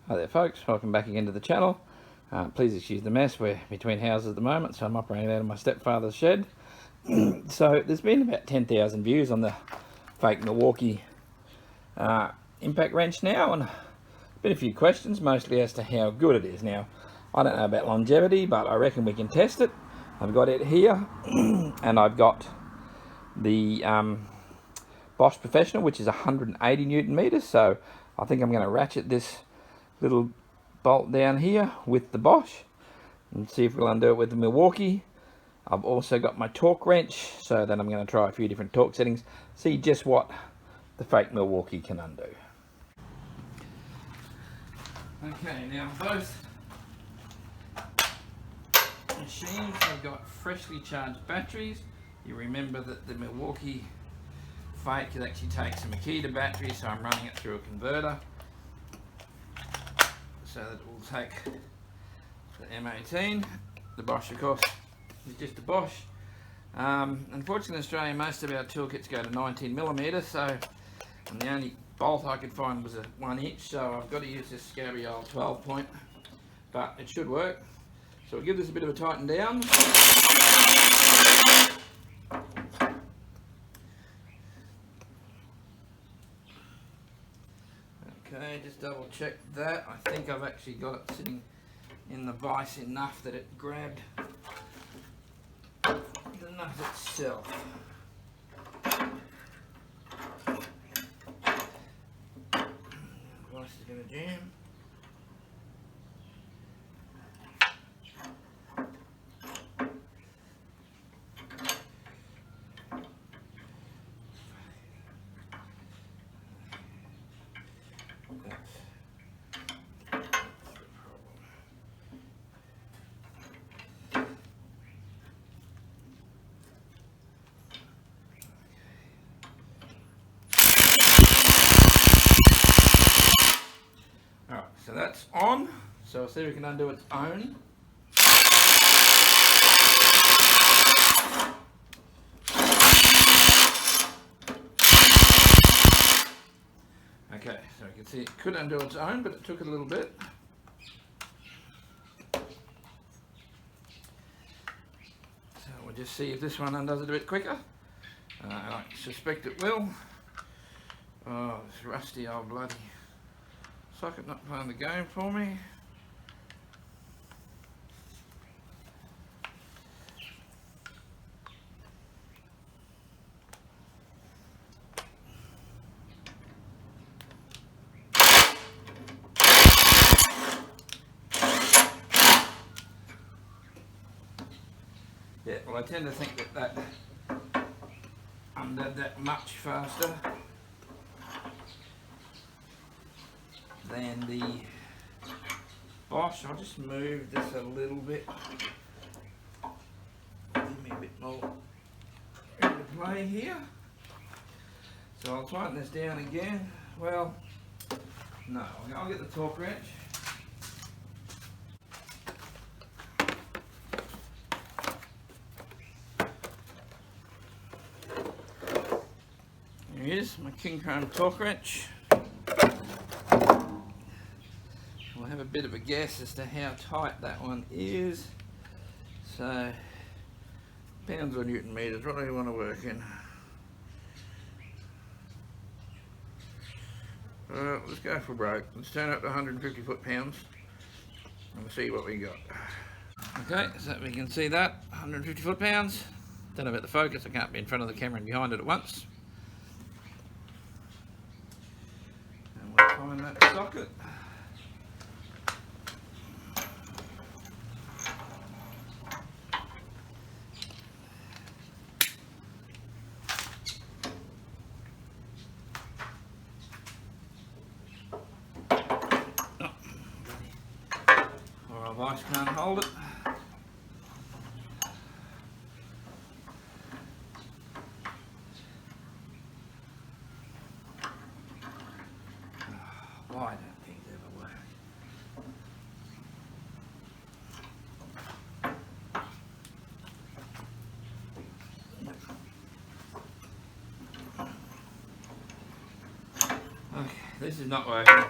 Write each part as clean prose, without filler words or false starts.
Hi there folks, welcome back again to the channel. Please excuse the mess, we're between houses at the moment, so I'm operating out of my stepfather's shed. So there's been about 10,000 views on the fake Milwaukee impact wrench now, and been a few questions mostly as to how good it is. Now I don't know about longevity, but I reckon we can test it. I've got it here and I've got the Bosch Professional, which is 180 Newton meters, so I think I'm going to ratchet this little bolt down here with the Bosch and see if we'll undo it with the Milwaukee. I've also got my torque wrench, so then I'm going to try a few different torque settings, see just what the fake Milwaukee can undo. Okay, now both machines have got freshly charged batteries. You remember that the Milwaukee fake, it actually takes a Makita battery, so I'm running it through a converter so that it will take the M18. The Bosch, of course, is just a Bosch. Unfortunately in Australia most of our toolkits go to 19mm, so and the only bolt I could find was a 1 inch, so I've got to use this scabby old 12 point, but it should work. So we'll give this a bit of a tighten down. Okay, just double check that. I think I've actually got it sitting in the vise enough that it grabbed the nut itself. Vise is going to jam. Alright, so that's on, so we'll see if we can undo its own. Okay, so you can see it could undo its own, but it took it a little bit. So we'll just see if this one undoes it a bit quicker. I suspect it will. Oh, this rusty old bloody socket not playing the game for me. Yeah, well I tend to think that undid that much faster than the Bosch. I'll just move this a little bit, give me a bit more into play here. So I'll tighten this down again. Well, no, I'll get the torque wrench. Here it is, my King Chrome torque wrench. We'll have a bit of a guess as to how tight that one is. So, pounds or Newton meters, what do you want to work in? Let's go for broke. Let's turn it up to 150 foot-pounds and we'll see what we got. Okay, so we can see that, 150 foot-pounds. Don't know about the focus, I can't be in front of the camera and behind it at once. And we'll find that socket. Vise can't hold it. Why don't things ever work? Okay, this is not working.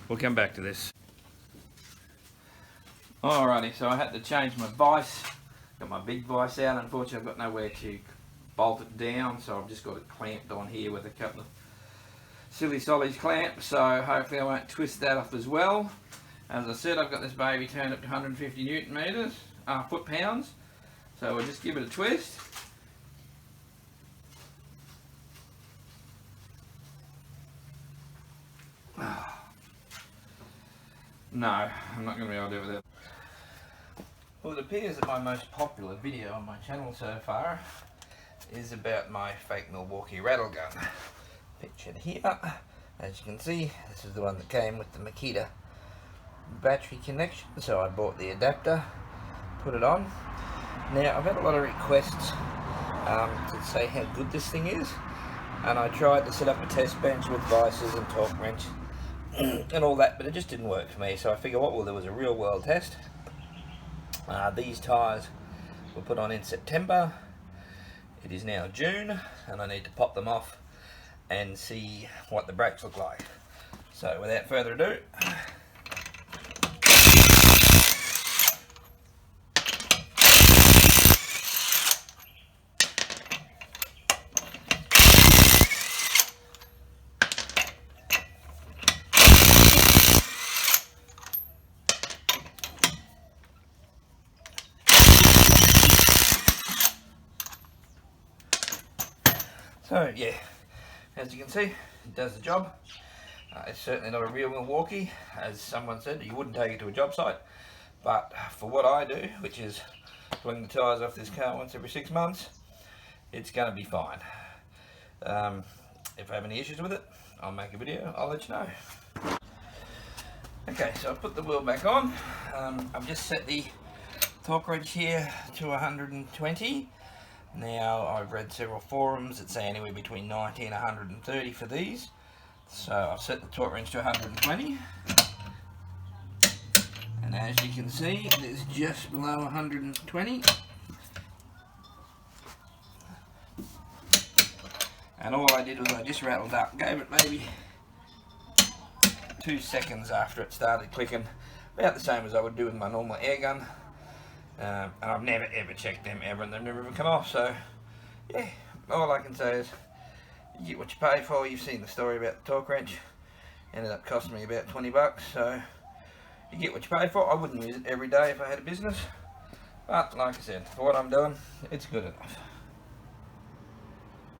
we'll come back to this. Alrighty, so I had to change my vise. Got my big vise out. Unfortunately, I've got nowhere to bolt it down, so I've just got it clamped on here with a couple of silly sollies clamps. So hopefully I won't twist that off as well. As I said, I've got this baby turned up to 150 Newton meters, foot-pounds. So we'll just give it a twist. No, I'm not going to be able to do it without. Well, it appears that my most popular video on my channel so far is about my fake Milwaukee rattle gun. Pictured here. As you can see, this is the one that came with the Makita battery connection, so I bought the adapter, put it on. Now, I've had a lot of requests to say how good this thing is, and I tried to set up a test bench with vices and torque wrench and all that, but it just didn't work for me. So I figured what we'll do is a real world test. These tyres were put on in September. It is now June, and I need to pop them off and see what the brakes look like. So without further ado, so yeah, as you can see, it does the job. It's certainly not a real Milwaukee, as someone said. You wouldn't take it to a job site, but for what I do, which is pulling the tyres off this car once every 6 months, it's going to be fine. If I have any issues with it, I'll make a video, I'll let you know. Okay, so I've put the wheel back on. I've just set the torque wrench here to 120. Now, I've read several forums that say anywhere between 90 and 130 for these. So I've set the torque wrench to 120. And as you can see, it is just below 120. And all I did was I just rattled up, gave it maybe 2 seconds after it started clicking, about the same as I would do with my normal air gun. And I've never ever checked them ever, and they've never even come off. So yeah, all I can say is you get what you pay for. You've seen the story about the torque wrench. Ended up costing me about 20 bucks, so you get what you pay for. I wouldn't use it every day if I had a business, but like I said, for what I'm doing, it's good enough.